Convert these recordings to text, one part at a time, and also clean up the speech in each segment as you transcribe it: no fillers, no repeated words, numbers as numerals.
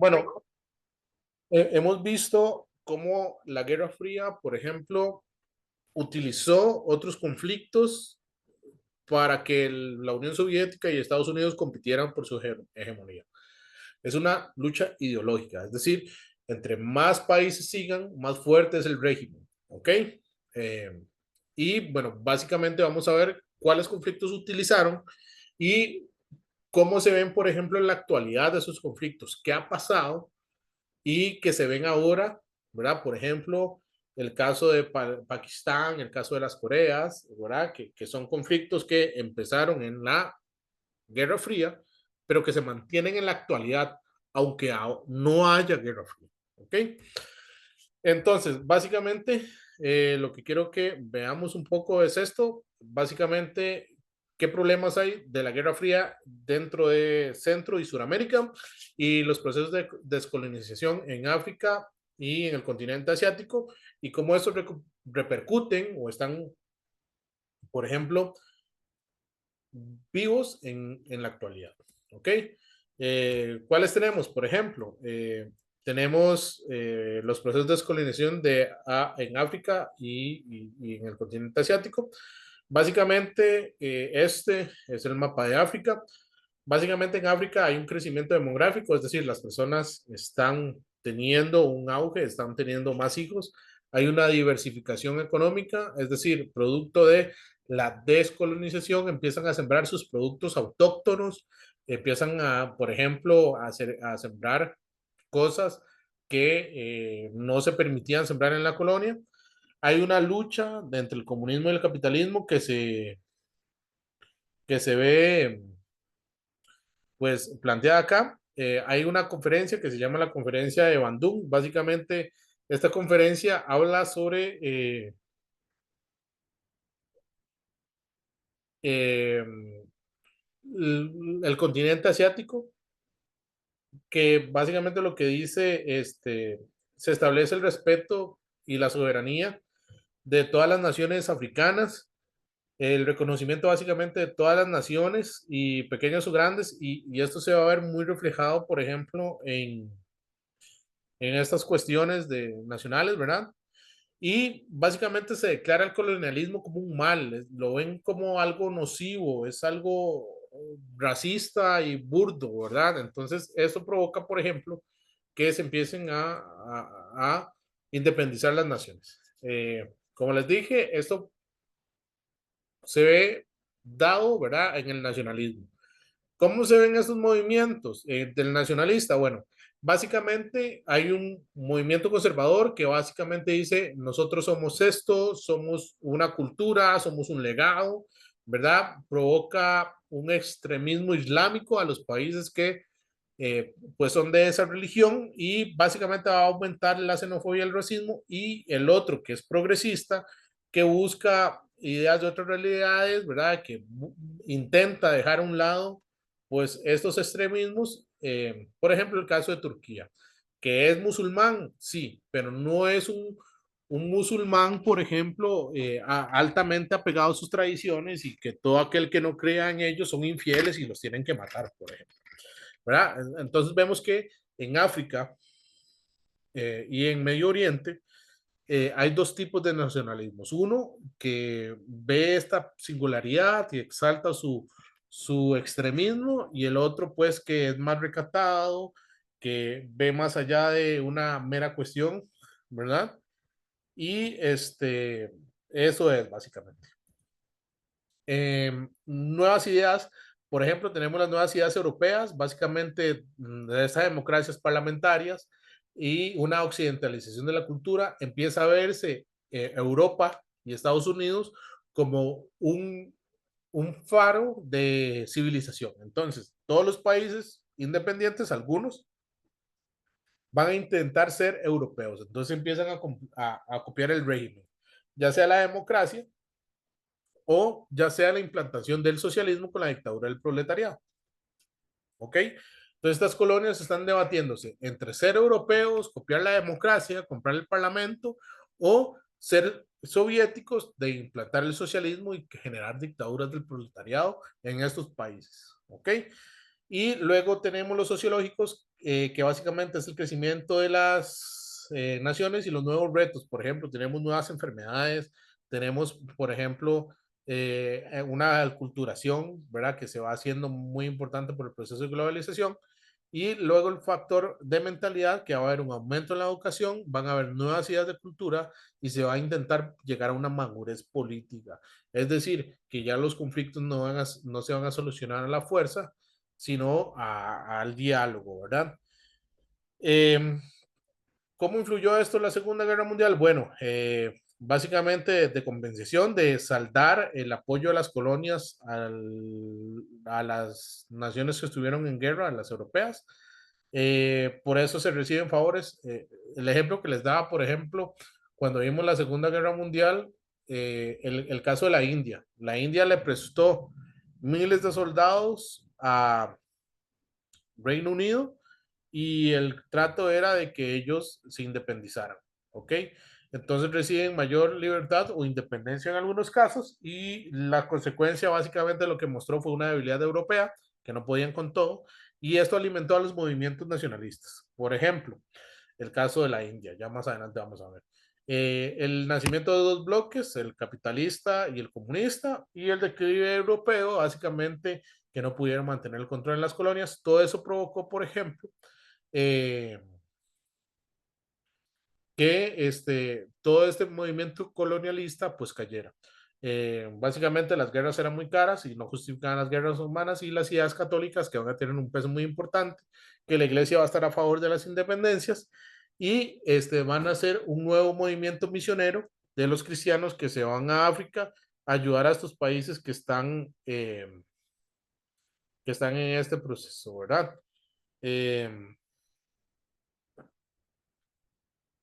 Bueno, hemos visto cómo la Guerra Fría, por ejemplo, utilizó otros conflictos para que la Unión Soviética y Estados Unidos compitieran por su hegemonía. Es una lucha ideológica, es decir, entre más países sigan, más fuerte es el régimen, ¿ok? Eh, y bueno, básicamente vamos a ver cuáles conflictos utilizaron y cómo se ven, por ejemplo, en la actualidad de esos conflictos, qué ha pasado y que se ven ahora, ¿verdad? Por ejemplo, el caso de Pakistán, el caso de las Coreas, ¿verdad? Que son conflictos que empezaron en la Guerra Fría, pero que se mantienen en la actualidad, aunque no haya Guerra Fría, ¿ok? Entonces, básicamente, lo que quiero que veamos un poco es esto, básicamente, qué problemas hay de la Guerra Fría dentro de Centro y Suramérica y los procesos de descolonización en África y en el continente asiático y cómo eso repercuten o están, por ejemplo, vivos en la actualidad. ¿Ok? ¿Cuáles tenemos? Por ejemplo, tenemos los procesos de descolonización en África y en el continente asiático. Básicamente, este es el mapa de África. Básicamente en África hay un crecimiento demográfico, es decir, las personas están teniendo un auge, están teniendo más hijos. Hay una diversificación económica, es decir, producto de la descolonización, empiezan a sembrar sus productos autóctonos, empiezan a, por ejemplo, a sembrar cosas que no se permitían sembrar en la colonia. Hay una lucha entre el comunismo y el capitalismo que se ve pues planteada acá. Hay una conferencia que se llama la conferencia de Bandung. Básicamente, esta conferencia habla sobre eh, el continente asiático, que básicamente lo que dice, se establece el respeto y la soberanía de todas las naciones africanas, el reconocimiento básicamente de todas las naciones y pequeñas o grandes, y esto se va a ver muy reflejado, por ejemplo, en estas cuestiones nacionales, ¿verdad? Y básicamente se declara el colonialismo como un mal, lo ven como algo nocivo, es algo racista y burdo, ¿verdad? Entonces, eso provoca, por ejemplo, que se empiecen a independizar las naciones. Como les dije, esto se ve dado, ¿verdad?, en el nacionalismo. ¿Cómo se ven esos movimientos del nacionalista? Bueno, básicamente hay un movimiento conservador que básicamente dice, nosotros somos esto, somos una cultura, somos un legado, ¿verdad? Provoca un extremismo islámico a los países que pues son de esa religión y básicamente va a aumentar la xenofobia y el racismo, y el otro que es progresista, que busca ideas de otras realidades, ¿verdad? Que intenta dejar a un lado pues estos extremismos, por ejemplo, el caso de Turquía, que es musulmán, sí, pero no es un musulmán, por ejemplo, altamente apegado a sus tradiciones y que todo aquel que no crea en ellos son infieles y los tienen que matar, por ejemplo. ¿Verdad? Entonces vemos que en África y en Medio Oriente hay dos tipos de nacionalismos. Uno que ve esta singularidad y exalta su extremismo, y el otro pues que es más recatado, que ve más allá de una mera cuestión, ¿verdad? Y eso es básicamente. Nuevas ideas, por ejemplo, tenemos las nuevas ideas europeas, básicamente de estas democracias parlamentarias y una occidentalización de la cultura. Empieza a verse Europa y Estados Unidos como un faro de civilización. Entonces, todos los países independientes, algunos, van a intentar ser europeos. Entonces empiezan a copiar el régimen, ya sea la democracia o ya sea la implantación del socialismo con la dictadura del proletariado. ¿Ok? Entonces estas colonias están debatiéndose entre ser europeos, copiar la democracia, comprar el parlamento, o ser soviéticos de implantar el socialismo y generar dictaduras del proletariado en estos países. ¿Ok? Y luego tenemos los sociológicos, que básicamente es el crecimiento de las naciones y los nuevos retos. Por ejemplo, tenemos nuevas enfermedades, tenemos, por ejemplo, una alculturación, ¿verdad? Que se va haciendo muy importante por el proceso de globalización. Y luego el factor de mentalidad, que va a haber un aumento en la educación, van a haber nuevas ideas de cultura y se va a intentar llegar a una madurez política. Es decir, que ya los conflictos no se van a solucionar a la fuerza, sino al diálogo, ¿verdad? Eh, ¿Cómo influyó esto en la Segunda Guerra Mundial? Bueno, básicamente de compensación, de saldar el apoyo a las colonias a las naciones que estuvieron en guerra, a las europeas. Por eso se reciben favores. El ejemplo que les daba, por ejemplo, cuando vimos la Segunda Guerra Mundial, el caso de la India. La India le prestó miles de soldados a Reino Unido y el trato era de que ellos se independizaran, ¿ok? Entonces reciben mayor libertad o independencia en algunos casos y la consecuencia básicamente lo que mostró fue una debilidad europea, que no podían con todo, y esto alimentó a los movimientos nacionalistas. Por ejemplo, el caso de la India, ya más adelante vamos a ver. El nacimiento de dos bloques, el capitalista y el comunista, y el declive europeo, básicamente que no pudieron mantener el control en las colonias. Todo eso provocó, por ejemplo, eh, que todo este movimiento colonialista pues cayera. Básicamente las guerras eran muy caras y no justificaban las guerras humanas y las ideas católicas que van a tener un peso muy importante, que la iglesia va a estar a favor de las independencias y van a ser un nuevo movimiento misionero de los cristianos que se van a África a ayudar a estos países que están en este proceso, ¿verdad? Eh,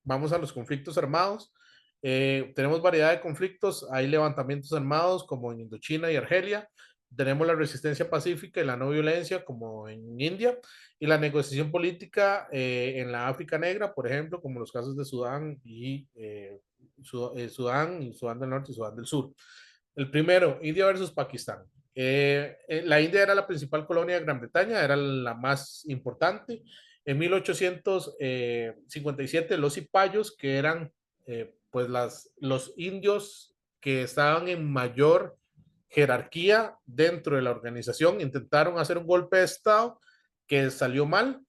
Vamos a los conflictos armados. Tenemos variedad de conflictos, hay levantamientos armados como en Indochina y Argelia, tenemos la resistencia pacífica y la no violencia como en India, y la negociación política en la África Negra, por ejemplo, como los casos de Sudán Sudán y Sudán del Norte y Sudán del Sur. El primero, India versus Pakistán. La India era la principal colonia de Gran Bretaña, era la más importante. En 1857, los cipayos, que eran pues los indios que estaban en mayor jerarquía dentro de la organización, intentaron hacer un golpe de Estado que salió mal.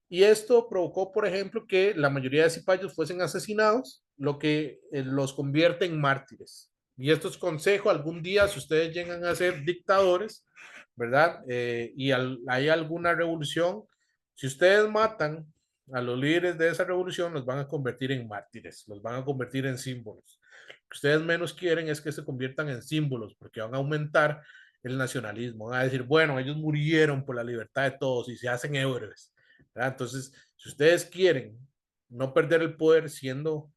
Y esto provocó, por ejemplo, que la mayoría de cipayos fuesen asesinados, lo que los convierte en mártires. Y esto es consejo, algún día, si ustedes llegan a ser dictadores, ¿verdad? Hay alguna revolución, si ustedes matan a los líderes de esa revolución, los van a convertir en mártires, los van a convertir en símbolos. Lo que ustedes menos quieren es que se conviertan en símbolos, porque van a aumentar el nacionalismo. Van a decir, bueno, ellos murieron por la libertad de todos y se hacen héroes, ¿verdad? Entonces, si ustedes quieren no perder el poder siendo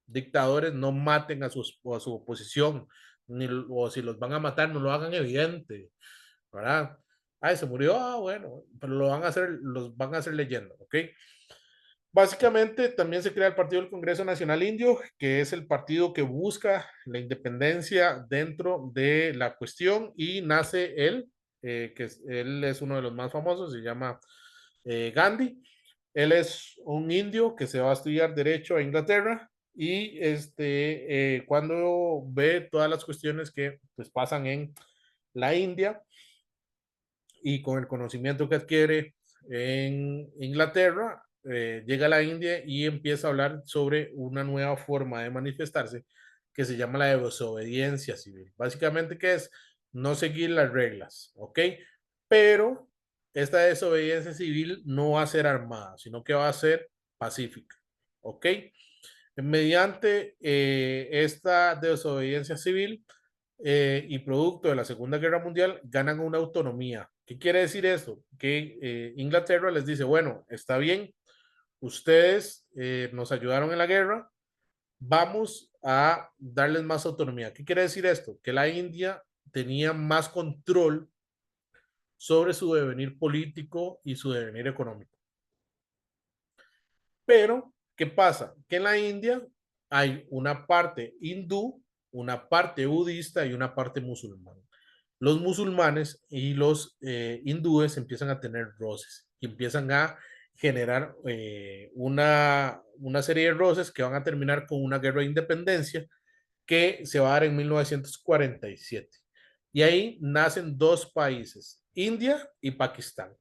dictadores, no maten a su oposición, o si los van a matar, no lo hagan evidente, ¿verdad? Ay, se murió, bueno, pero los van a hacer leyenda, ¿ok? Básicamente también se crea el Partido del Congreso Nacional Indio, que es el partido que busca la independencia dentro de la cuestión y nace él, él es uno de los más famosos, se llama Gandhi. Él es un indio que se va a estudiar derecho a Inglaterra y cuando ve todas las cuestiones que pues, pasan en la India y con el conocimiento que adquiere en Inglaterra, llega a la India y empieza a hablar sobre una nueva forma de manifestarse que se llama la desobediencia civil. Básicamente, ¿qué es? No seguir las reglas, ¿ok? Pero esta desobediencia civil no va a ser armada, sino que va a ser pacífica, ¿ok? Mediante esta desobediencia civil y producto de la Segunda Guerra Mundial, ganan una autonomía. ¿Qué quiere decir esto? Que Inglaterra les dice, bueno, está bien, ustedes nos ayudaron en la guerra, vamos a darles más autonomía. ¿Qué quiere decir esto? Que la India tenía más control sobre su devenir político y su devenir económico. Pero, ¿qué pasa? Que en la India hay una parte hindú, una parte budista y una parte musulmana. los musulmanes y los hindúes empiezan a tener roces y empiezan a generar una serie de roces que van a terminar con una guerra de independencia que se va a dar en 1947. Y ahí nacen dos países, India y Pakistán.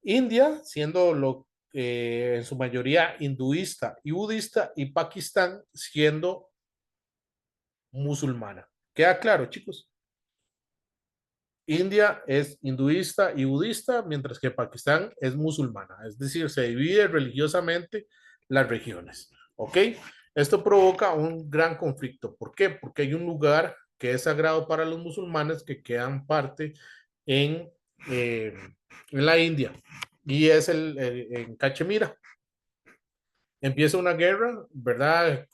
India siendo en su mayoría hinduista y budista, y Pakistán siendo musulmana. ¿Queda claro, chicos? India es hinduista y budista, mientras que Pakistán es musulmana, es decir, se divide religiosamente las regiones. ¿Ok? Esto provoca un gran conflicto. ¿Por qué? Porque hay un lugar que es sagrado para los musulmanes que quedan parte en, eh, en la India y es en Cachemira. Empieza una guerra, ¿verdad?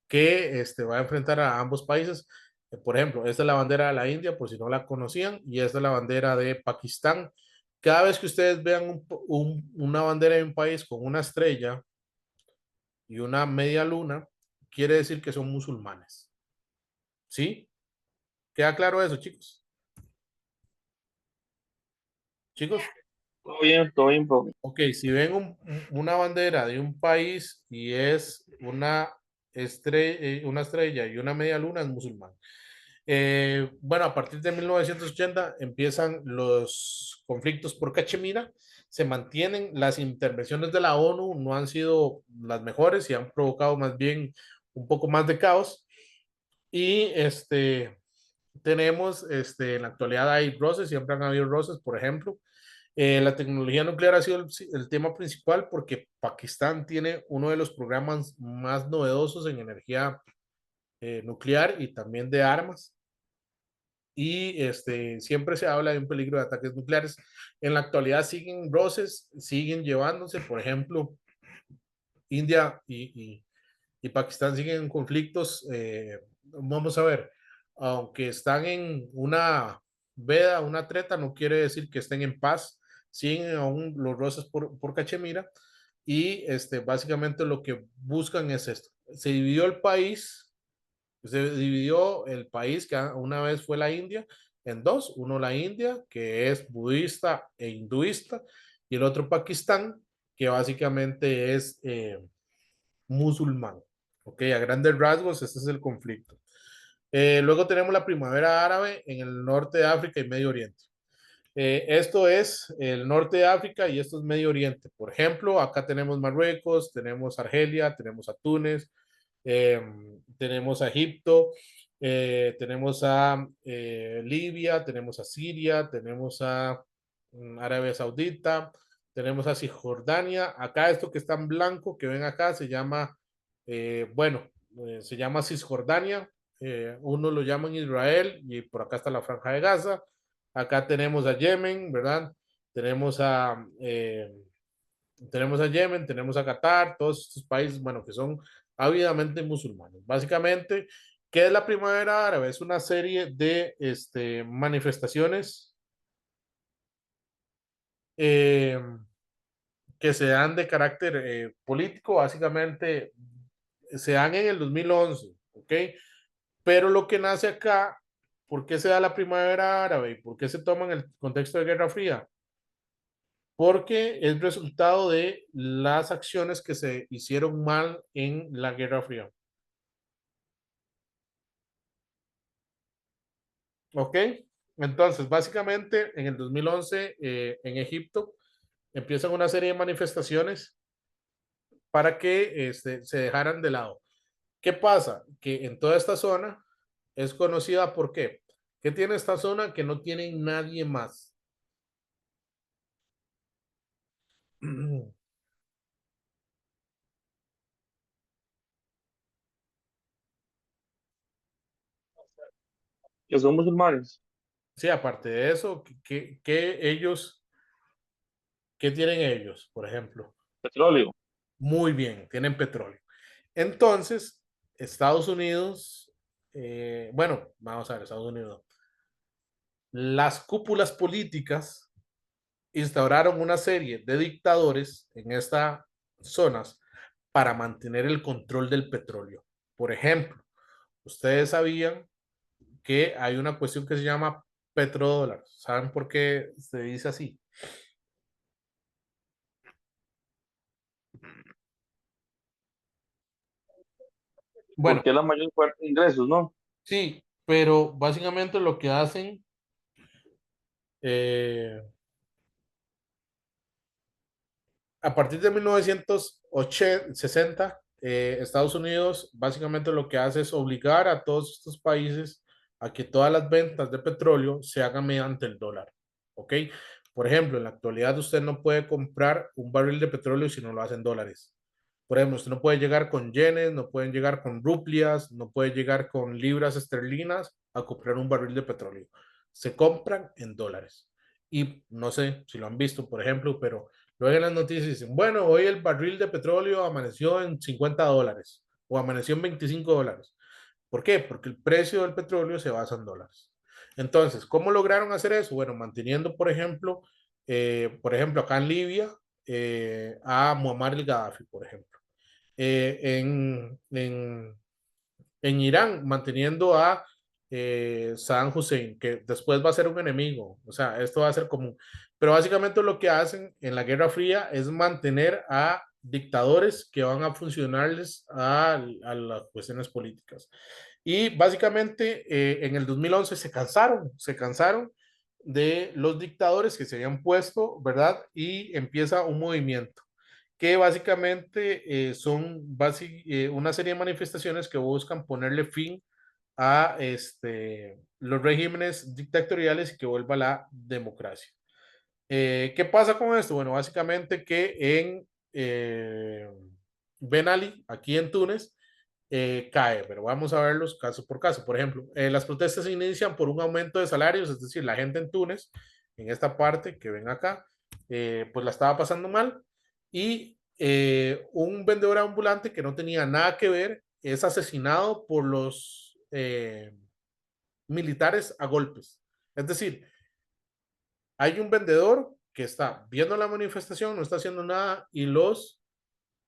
Que va a enfrentar a ambos países. Por ejemplo, esta es la bandera de la India, por si no la conocían, y esta es la bandera de Pakistán. Cada vez que ustedes vean una bandera de un país con una estrella y una media luna, quiere decir que son musulmanes. ¿Sí? ¿Queda claro eso, chicos? Chicos, Todo bien, profe. ok, si ven una bandera de un país y es una estrella y una media luna, es musulmán. Bueno, a partir de 1980 empiezan los conflictos por Cachemira, se mantienen, las intervenciones de la ONU no han sido las mejores y han provocado más bien un poco más de caos. Y tenemos, en la actualidad hay roces, siempre han habido roces, por ejemplo. La tecnología nuclear ha sido el tema principal porque Pakistán tiene uno de los programas más novedosos en energía nuclear y también de armas y siempre se habla de un peligro de ataques nucleares. En la actualidad siguen roces, siguen llevándose, por ejemplo, India y Pakistán siguen en conflictos. Vamos a ver, aunque están en una veda, una treta, no quiere decir que estén en paz, siguen aún los roces por Cachemira y básicamente lo que buscan es esto. Se dividió el país. Se dividió el país, que una vez fue la India, en dos. Uno la India, que es budista e hinduista, y el otro Pakistán, que básicamente es musulmán. Ok, a grandes rasgos, este es el conflicto. Luego tenemos la primavera árabe en el norte de África y Medio Oriente. Esto es el norte de África y esto es Medio Oriente. Por ejemplo, acá tenemos Marruecos, tenemos Argelia, tenemos a Túnez, eh, tenemos a Egipto, tenemos a Libia, tenemos a Siria, tenemos a Arabia Saudita, tenemos a Cisjordania. Acá esto que está en blanco, que ven acá, se llama, bueno, se llama Cisjordania. Uno lo llaman Israel y por acá está la Franja de Gaza. Acá tenemos a Yemen, ¿verdad? Tenemos a, eh, tenemos a Yemen, tenemos a Qatar, todos estos países, bueno, que son ávidamente musulmanes. Básicamente, ¿qué es la primavera árabe? Es una serie de manifestaciones eh, que se dan de carácter político, básicamente se dan en el 2011, ¿ok? Pero lo que nace acá, ¿por qué se da la primavera árabe? ¿Por qué se toma en el contexto de Guerra Fría? Porque es resultado de las acciones que se hicieron mal en la Guerra Fría. ¿Ok? Entonces, básicamente, en el 2011, en Egipto, empiezan una serie de manifestaciones para que se dejaran de lado. ¿Qué pasa? Que en toda esta zona es conocida por qué. ¿Qué tiene esta zona que no tiene nadie más? Que son musulmanes. Sí, aparte de eso, ¿qué tienen ellos, por ejemplo? Petróleo. Muy bien, tienen petróleo. Entonces, Estados Unidos, bueno, vamos a ver, Estados Unidos, las cúpulas políticas instauraron una serie de dictadores en estas zonas para mantener el control del petróleo. Por ejemplo, ustedes sabían que hay una cuestión que se llama petrodólar. ¿Saben por qué se dice así? Bueno, Porque es la mayor fuente de ingresos, ¿no? sí, pero básicamente lo que hacen, eh, a partir de 1960, Estados Unidos básicamente lo que hace es obligar a todos estos países a que todas las ventas de petróleo se hagan mediante el dólar. ¿Ok? Por ejemplo, en la actualidad usted no puede comprar un barril de petróleo si no lo hace en dólares. Por ejemplo, usted no puede llegar con yenes, no pueden llegar con rupias, no puede llegar con libras esterlinas a comprar un barril de petróleo. Se compran en dólares. Y no sé si lo han visto, por ejemplo, pero luego en las noticias dicen, bueno, hoy el barril de petróleo amaneció en $50 o amaneció en $25. ¿Por qué? Porque el precio del petróleo se basa en dólares. Entonces, ¿cómo lograron hacer eso? Bueno, manteniendo, por ejemplo, acá en Libia, a Muammar el Gaddafi, por ejemplo. Eh, en, en, en Irán, manteniendo a Saddam Hussein, que después va a ser un enemigo, o sea, esto va a ser común. Pero básicamente lo que hacen en la Guerra Fría es mantener a dictadores que van a funcionarles a las cuestiones políticas. Y básicamente en el 2011 se cansaron de los dictadores que se habían puesto, ¿verdad? Y empieza un movimiento que básicamente una serie de manifestaciones que buscan ponerle fin a los regímenes dictatoriales y que vuelva la democracia. ¿Qué pasa con esto? Bueno, básicamente que en Ben Ali, aquí en Túnez, cae, pero vamos a verlos caso por caso. Por ejemplo, las protestas se inician por un aumento de salarios, es decir, la gente en Túnez, en esta parte que ven acá, pues la estaba pasando mal y un vendedor ambulante que no tenía nada que ver es asesinado por los militares a golpes. Es decir, hay un vendedor que está viendo la manifestación, no está haciendo nada y los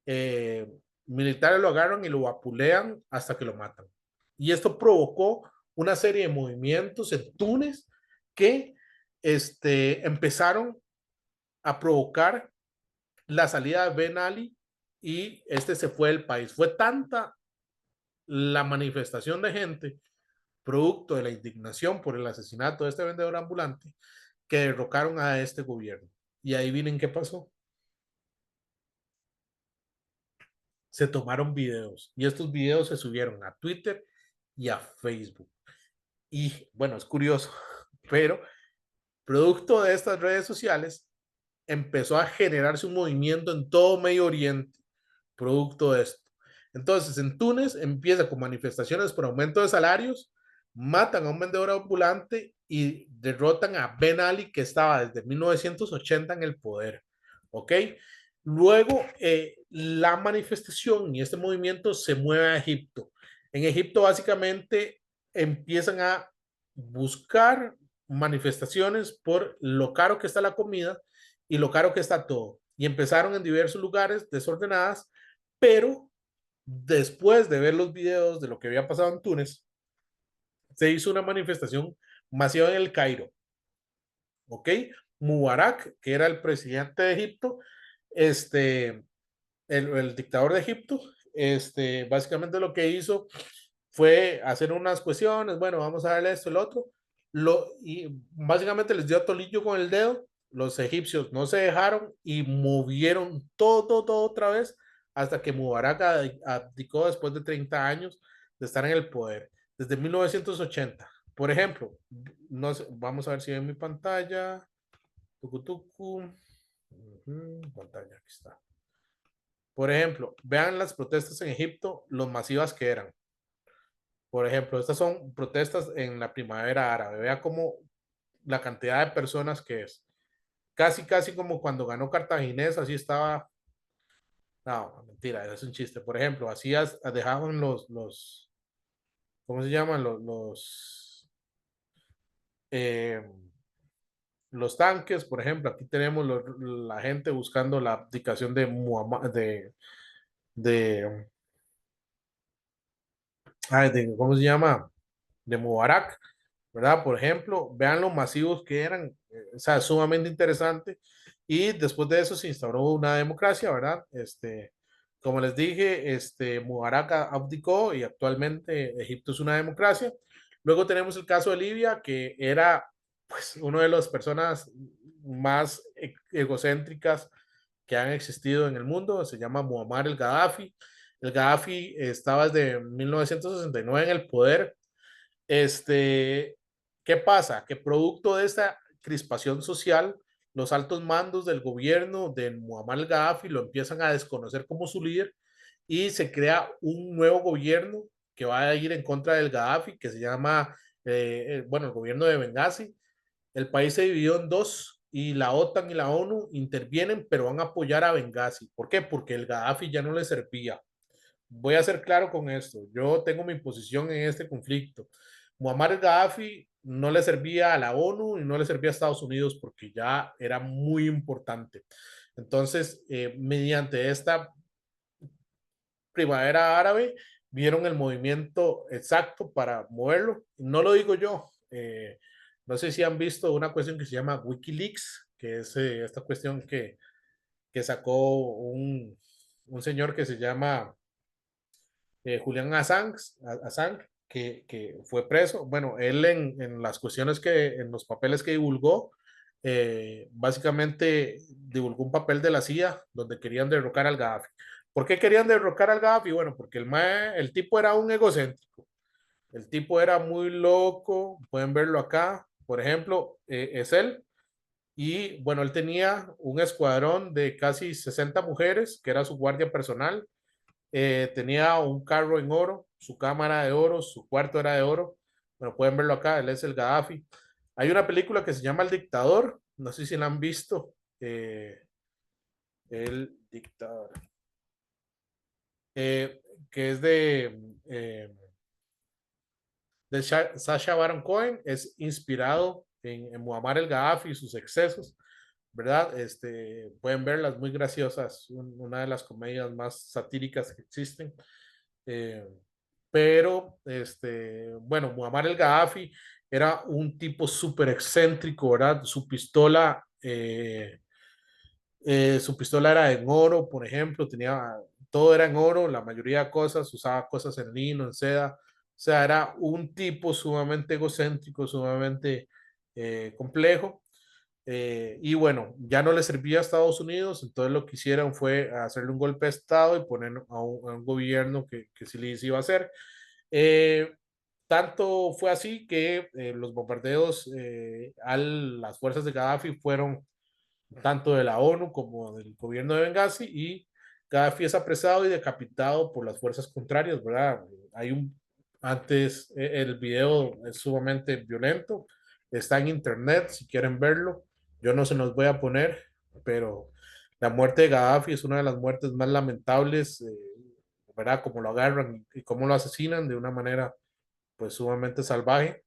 eh, militares lo agarran y lo vapulean hasta que lo matan. Y esto provocó una serie de movimientos en Túnez que empezaron a provocar la salida de Ben Ali y este se fue del país. Fue tanta la manifestación de gente producto de la indignación por el asesinato de este vendedor ambulante que derrocaron a este gobierno. Y ahí vienen qué pasó. Se tomaron videos y estos videos se subieron a Twitter y a Facebook. Y bueno, es curioso, pero producto de estas redes sociales empezó a generarse un movimiento en todo Medio Oriente, producto de esto. Entonces, en Túnez empieza con manifestaciones por aumento de salarios, matan a un vendedor ambulante y derrotan a Ben Ali, que estaba desde 1980 en el poder. ¿Ok? Luego, la manifestación y este movimiento se mueve a Egipto. En Egipto, básicamente, empiezan a buscar manifestaciones por lo caro que está la comida y lo caro que está todo. Y empezaron en diversos lugares desordenadas, pero después de ver los videos de lo que había pasado en Túnez, se hizo una manifestación masiva en el Cairo. ¿Ok? Mubarak, que era el presidente de Egipto, este, el dictador de Egipto, básicamente lo que hizo fue hacer unas cuestiones, bueno, vamos a darle esto, el otro, y básicamente les dio a tolillo con el dedo, los egipcios no se dejaron y movieron todo otra vez hasta que Mubarak abdicó después de 30 años de estar en el poder, desde 1980. Por ejemplo, no sé, vamos a ver si ven mi pantalla, tucu, tucu. Pantalla, aquí está. Por ejemplo, vean las protestas en Egipto, lo masivas que eran. Por ejemplo, estas son protestas en la primavera árabe. Vea cómo la cantidad de personas que es. Casi como cuando ganó Cartaginés, así estaba. No, mentira, es un chiste. Por ejemplo, así dejaban ¿cómo se llaman? Eh, los tanques, por ejemplo. Aquí tenemos la gente buscando la abdicación de Muhammad, de, ¿cómo se llama? De Mubarak. ¿verdad? Por ejemplo, vean lo masivos que eran, o sea, sumamente interesante. Y después de eso se instauró una democracia, ¿verdad? Como les dije, Mubarak abdicó y actualmente Egipto es una democracia. Luego tenemos el caso de Libia, que era pues una de las personas más egocéntricas que han existido en el mundo, se llama Muammar el Gaddafi. El Gaddafi estaba desde 1969 en el poder. este, ¿Qué pasa? Que producto de esta crispación social, los altos mandos del gobierno de Muammar al Gaddafi lo empiezan a desconocer como su líder y se crea un nuevo gobierno que va a ir en contra del Gaddafi, que se llama, bueno, el gobierno de Benghazi. El país se dividió en dos y la OTAN y la ONU intervienen, pero van a apoyar a Benghazi. ¿Por qué? Porque el Gaddafi ya no le servía. Voy a ser claro con esto. Yo tengo mi posición en este conflicto. Muammar Gaddafi no le servía a la ONU y no le servía a Estados Unidos porque ya era muy importante. Entonces, mediante esta primavera árabe, vieron el movimiento exacto para moverlo. No lo digo yo. No sé si han visto una cuestión que se llama Wikileaks, que es esta cuestión que sacó un señor que se llama Julian Assange, Assange que fue preso. Bueno, él en las cuestiones en los papeles que divulgó, básicamente divulgó un papel de la CIA donde querían derrocar al Gaddafi. ¿Por qué querían derrocar al Gaddafi? Bueno, porque el tipo era un egocéntrico, el tipo era muy loco, pueden verlo acá, por ejemplo, es él. Y bueno, él tenía un escuadrón de casi 60 mujeres, que era su guardia personal. Tenía un carro en oro, su cámara de oro, su cuarto era de oro. Bueno, pueden verlo acá, él es el Gaddafi. Hay una película que se llama El Dictador, no sé si la han visto. El Dictador, que es de Sacha Baron Cohen, es inspirado en Muammar el Gaddafi y sus excesos, ¿verdad? Pueden verlas muy graciosas, una de las comedias más satíricas que existen. Eh, pero, bueno, Muammar el Gaddafi era un tipo súper excéntrico, ¿verdad? Su pistola era en oro, por ejemplo, todo era en oro, la mayoría de cosas, usaba cosas en lino, en seda, o sea, era un tipo sumamente egocéntrico, sumamente complejo. Y bueno, ya no le servía a Estados Unidos, entonces lo que hicieron fue hacerle un golpe de Estado y poner a un gobierno que sí les iba a hacer. Eh, Tanto fue así que los bombardeos a las fuerzas de Gaddafi fueron tanto de la ONU como del gobierno de Benghazi y Gaddafi es apresado y decapitado por las fuerzas contrarias, ¿verdad? Hay antes, el video es sumamente violento, está en internet si quieren verlo, yo no se los voy a poner, pero la muerte de Gaddafi es una de las muertes más lamentables, ¿verdad? Como lo agarran y cómo lo asesinan de una manera pues sumamente salvaje.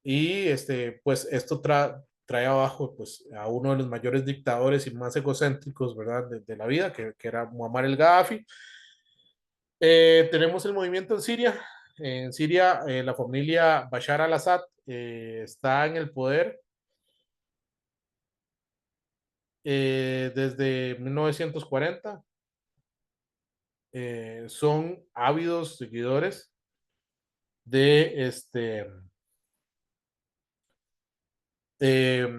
Y pues esto trae abajo pues, a uno de los mayores dictadores y más egocéntricos, ¿verdad? De la vida, que era Muammar el Gaddafi. Tenemos el movimiento en Siria. En Siria, la familia Bashar al-Assad está en el poder desde 1940. Son ávidos seguidores de eh,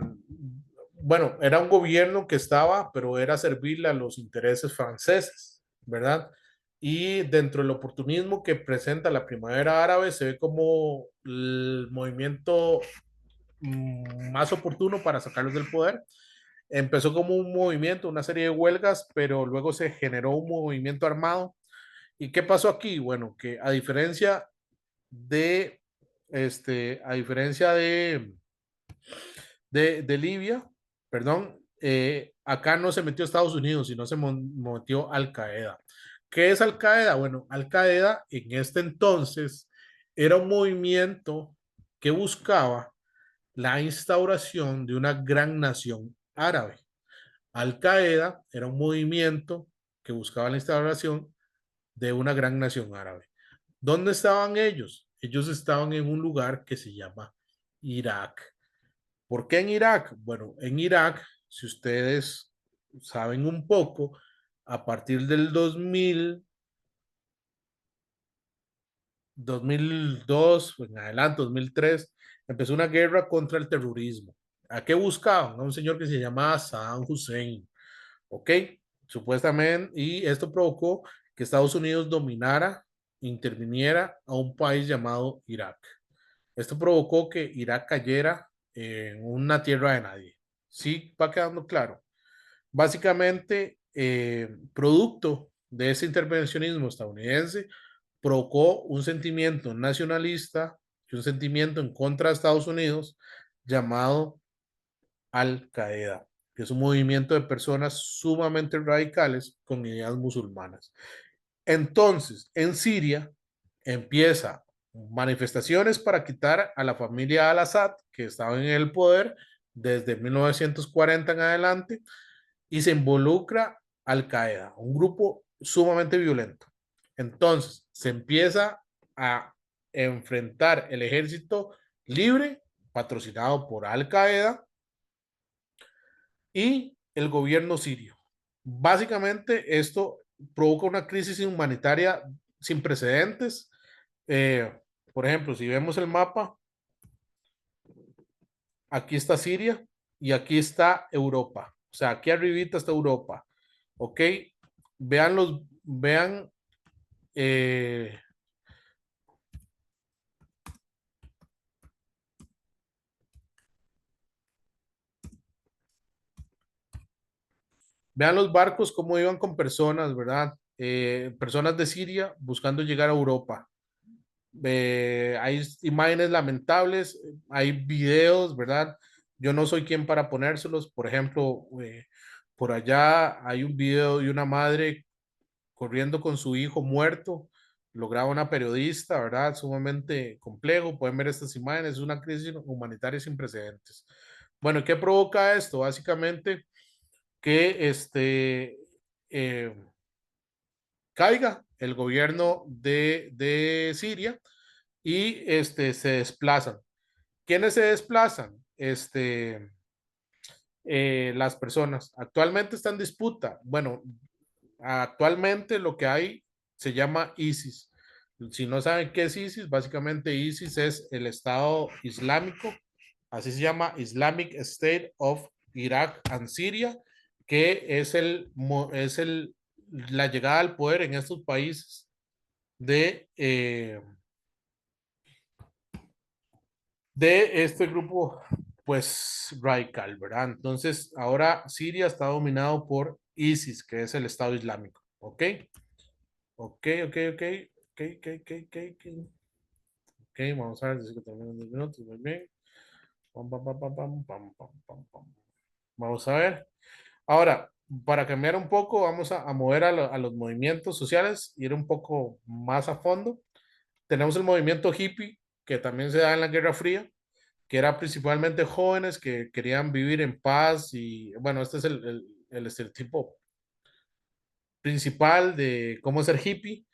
bueno, era un gobierno que estaba, pero era servirle a los intereses franceses, ¿verdad? Y dentro del oportunismo que presenta la primavera árabe, se ve como el movimiento más oportuno para sacarlos del poder. Empezó como un movimiento, una serie de huelgas, pero luego se generó un movimiento armado. ¿Y qué pasó aquí? Bueno, que de, a diferencia de Libia, perdón, acá no se metió Estados Unidos, sino se metió Al Qaeda. ¿Qué es Al Qaeda? Bueno, Al Qaeda en este entonces era un movimiento que buscaba la instauración de una gran nación árabe. Al Qaeda era un movimiento que buscaba la instauración de una gran nación árabe. ¿Dónde estaban ellos? Ellos estaban en un lugar que se llama Irak. ¿Por qué en Irak? Bueno, en Irak, si ustedes saben un poco, a partir del 2002 en adelante, 2003, empezó una guerra contra el terrorismo. ¿A qué buscaban? A un señor que se llamaba Saddam Hussein, ¿ok? Supuestamente, y esto provocó que Estados Unidos dominara, interviniera a un país llamado Irak. Esto provocó que Irak cayera en una tierra de nadie. Sí, va quedando claro. Básicamente, producto de ese intervencionismo estadounidense, provocó un sentimiento nacionalista y un sentimiento en contra de Estados Unidos llamado Al-Qaeda, que es un movimiento de personas sumamente radicales con ideas musulmanas. Entonces, en Siria empieza manifestaciones para quitar a la familia Al-Assad, que estaba en el poder desde 1940 en adelante, y se involucra Al-Qaeda, un grupo sumamente violento. Entonces, se empieza a enfrentar el ejército libre, patrocinado por Al-Qaeda, y el gobierno sirio. Básicamente, esto provoca una crisis humanitaria sin precedentes. Eh, por ejemplo, si vemos el mapa, aquí está Siria y aquí está Europa. O sea, aquí arribita está Europa. ¿Ok? Vean eh, vean los barcos cómo iban con personas, ¿verdad? Personas de Siria buscando llegar a Europa. Hay imágenes lamentables, hay videos, ¿verdad? Yo no soy quien para ponérselos. Por ejemplo, por allá hay un video de una madre corriendo con su hijo muerto, lo graba una periodista, ¿verdad? Sumamente complejo. Pueden ver estas imágenes, es una crisis humanitaria sin precedentes. Bueno, ¿qué provoca esto? Básicamente que eh, caiga el gobierno de Siria y se desplazan. ¿Quiénes se desplazan? Las personas. Actualmente está en disputa. Bueno, actualmente lo que hay se llama ISIS. Si no saben qué es ISIS, básicamente ISIS es el Estado Islámico, así se llama Islamic State of Iraq and Syria, que es la llegada al poder en estos países de, eh, de este grupo, pues radical, ¿verdad? Entonces, ahora Siria está dominado por ISIS, que es el Estado Islámico, ¿ok? Ok, ok, ok, ok, ok, ok, ok, ok, ok, vamos a ver, dice que terminan 10 minutos, muy bien. Pam, pam, pam, pam, pam, pam, pam, pam, pam. Vamos a ver. Ahora, para cambiar un poco, vamos a mover a los movimientos sociales, ir un poco más a fondo. Tenemos el movimiento hippie, que también se da en la Guerra Fría, que era principalmente jóvenes que querían vivir en paz y, bueno, este es el estereotipo principal de cómo ser hippie,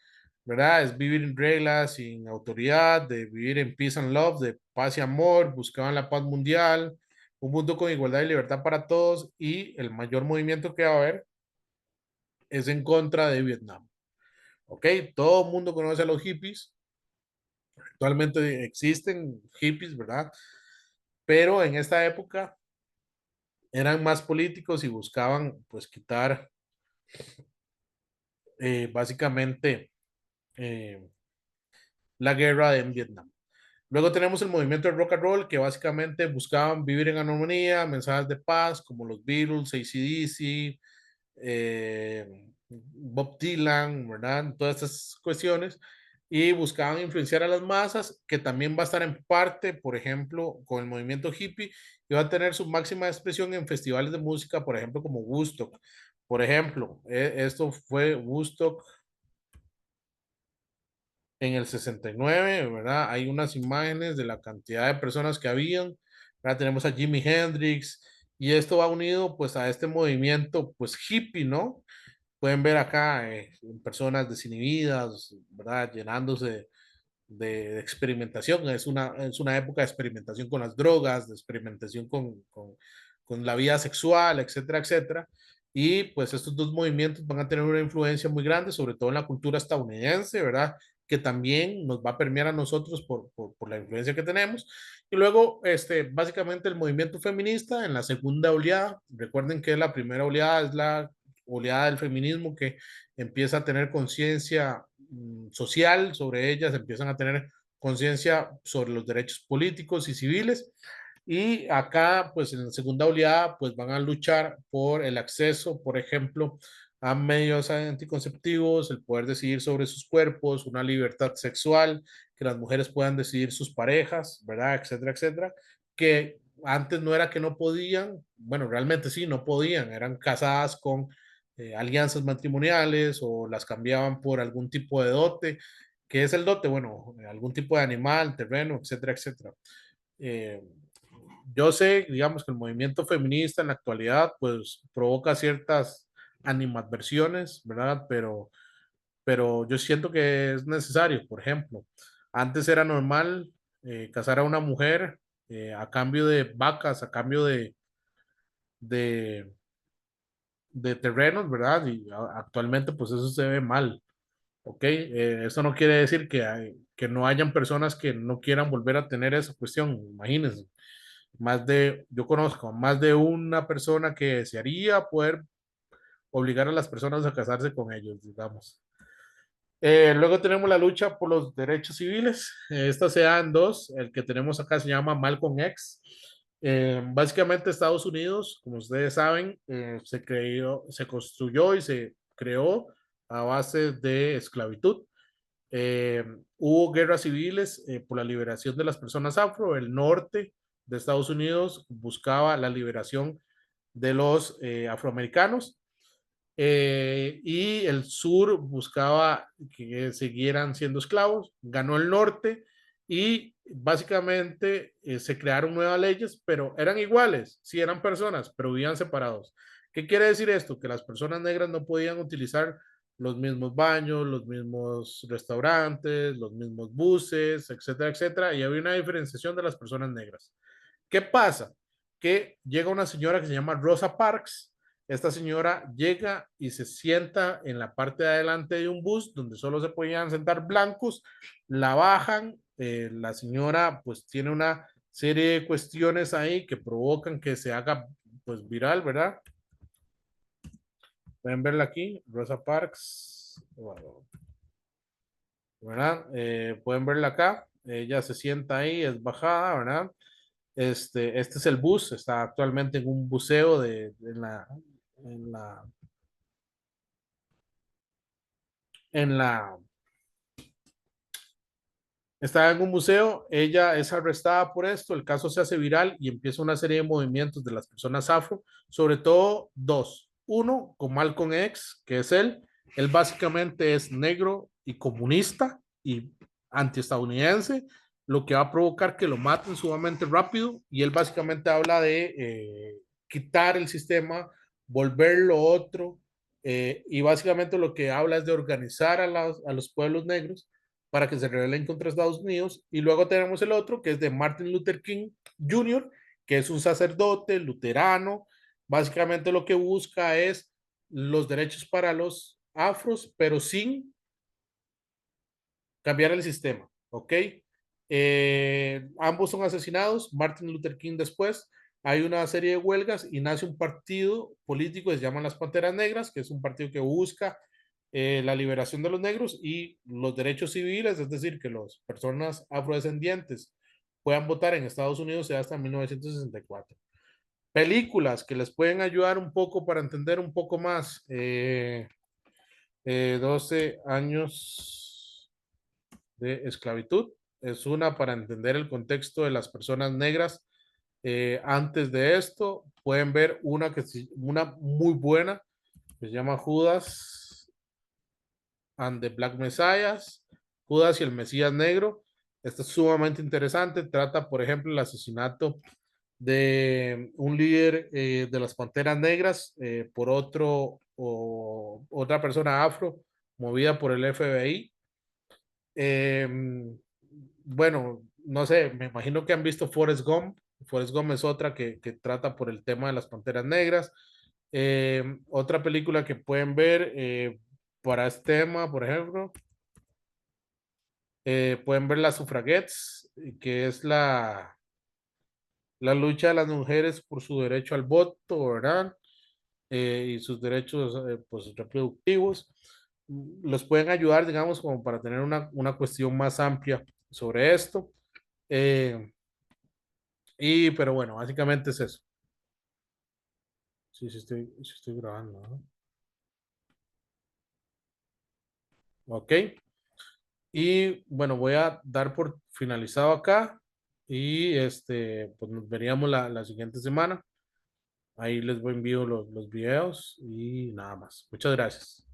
¿verdad? Es vivir en reglas, sin autoridad, de vivir en peace and love, de paz y amor, buscaban la paz mundial, un mundo con igualdad y libertad para todos, y el mayor movimiento que va a haber es en contra de Vietnam. ¿Ok? Todo el mundo conoce a los hippies, actualmente existen hippies, ¿verdad? Pero en esta época eran más políticos y buscaban pues quitar básicamente eh, la guerra en Vietnam. Luego tenemos el movimiento de rock and roll que básicamente buscaban vivir en armonía, mensajes de paz como los Beatles, AC/DC, Bob Dylan, ¿verdad? Todas estas cuestiones y buscaban influenciar a las masas, que también va a estar en parte, por ejemplo, con el movimiento hippie y va a tener su máxima expresión en festivales de música, por ejemplo, como Woodstock. Por ejemplo, esto fue Woodstock en el 69, ¿verdad? Hay unas imágenes de la cantidad de personas que habían, ¿verdad? Tenemos a Jimi Hendrix y esto va unido pues a este movimiento pues hippie, ¿no? Pueden ver acá personas desinhibidas, ¿verdad? Llenándose de experimentación, es una época de experimentación con las drogas, de experimentación con la vida sexual, etcétera, etcétera. Y pues estos dos movimientos van a tener una influencia muy grande, sobre todo en la cultura estadounidense, ¿verdad? Que también nos va a permear a nosotros por la influencia que tenemos. Y luego, básicamente el movimiento feminista en la segunda oleada, recuerden que la primera oleada es la oleada del feminismo que empieza a tener conciencia social sobre ellas, empiezan a tener conciencia sobre los derechos políticos y civiles. Y acá, pues en la segunda oleada, pues van a luchar por el acceso, por ejemplo, a medios anticonceptivos, el poder decidir sobre sus cuerpos, una libertad sexual, que las mujeres puedan decidir sus parejas, ¿verdad? Etcétera, etcétera. Que antes no era que no podían, bueno, realmente sí, no podían, eran casadas con alianzas matrimoniales o las cambiaban por algún tipo de dote. ¿Qué es el dote? Bueno, algún tipo de animal, terreno, etcétera, etcétera. Eh, yo sé, digamos, que el movimiento feminista en la actualidad, pues, provoca ciertas animadversiones, ¿verdad? Pero yo siento que es necesario. Por ejemplo, antes era normal casar a una mujer a cambio de vacas, a cambio de, de terrenos, ¿verdad? Y actualmente, pues, eso se ve mal. ¿Ok? Eso no quiere decir que no hayan personas que no quieran volver a tener esa cuestión. Imagínense, yo conozco a más de una persona que desearía poder obligar a las personas a casarse con ellos, digamos. Luego tenemos la lucha por los derechos civiles. Estas se dan dos. El que tenemos acá se llama Malcolm X. Básicamente Estados Unidos, como ustedes saben, se construyó y se creó a base de esclavitud. Eh, Hubo guerras civiles por la liberación de las personas afro. El norte de Estados Unidos buscaba la liberación de los afroamericanos y el sur buscaba que siguieran siendo esclavos. Ganó el norte y básicamente se crearon nuevas leyes, pero eran iguales, sí eran personas, pero vivían separados. ¿Qué quiere decir esto? Que las personas negras no podían utilizar los mismos baños, los mismos restaurantes, los mismos buses, etcétera, etcétera, y había una diferenciación de las personas negras. ¿Qué pasa? Que llega una señora que se llama Rosa Parks. Esta señora llega y se sienta en la parte de adelante de un bus donde solo se podían sentar blancos, la bajan, la señora pues tiene una serie de cuestiones ahí que provocan que se haga pues viral, ¿verdad? Pueden verla aquí, Rosa Parks, bueno, ¿verdad? Pueden verla acá, ella se sienta ahí, es bajada, ¿verdad? Este es el bus, está actualmente en un buceo en la, en la, está en un museo, ella es arrestada por esto, el caso se hace viral y empieza una serie de movimientos de las personas afro, sobre todo dos. Uno, con Malcolm X, que es él básicamente es negro y comunista y antiestadounidense, lo que va a provocar que lo maten sumamente rápido y él básicamente habla de quitar el sistema, volverlo otro y básicamente lo que habla es de organizar a los pueblos negros para que se rebelen contra Estados Unidos. Y luego tenemos el otro, que es de Martin Luther King Jr., que es un sacerdote luterano. Básicamente lo que busca es los derechos para los afros, pero sin cambiar el sistema, ¿ok? Ambos son asesinados, Martin Luther King después, hay una serie de huelgas y nace un partido político que se llama las Panteras Negras, que es un partido que busca la liberación de los negros y los derechos civiles, es decir, que las personas afrodescendientes puedan votar en Estados Unidos hasta 1964. Películas que les pueden ayudar un poco para entender un poco más. 12 años de esclavitud. Es una para entender el contexto de las personas negras. Antes de esto, pueden ver una muy buena que se llama Judas and the Black Messiahs, Judas y el Mesías Negro. Esto es sumamente interesante. Trata, por ejemplo, el asesinato de un líder de las Panteras Negras por otra persona afro movida por el FBI. bueno, no sé, me imagino que han visto Forrest Gump. Forrest Gump es otra que trata por el tema de las panteras negras. Otra película que pueden ver para este tema, por ejemplo, pueden ver Las Suffragettes, que es la lucha de las mujeres por su derecho al voto, ¿verdad? Y sus derechos pues, reproductivos. Los pueden ayudar, digamos, como para tener una cuestión más amplia sobre esto. Eh, pero bueno, básicamente es eso. Sí, sí estoy grabando, ¿no? Ok. Y bueno, voy a dar por finalizado acá y pues nos veríamos la siguiente semana. Ahí les voy envío los videos y nada más. Muchas gracias.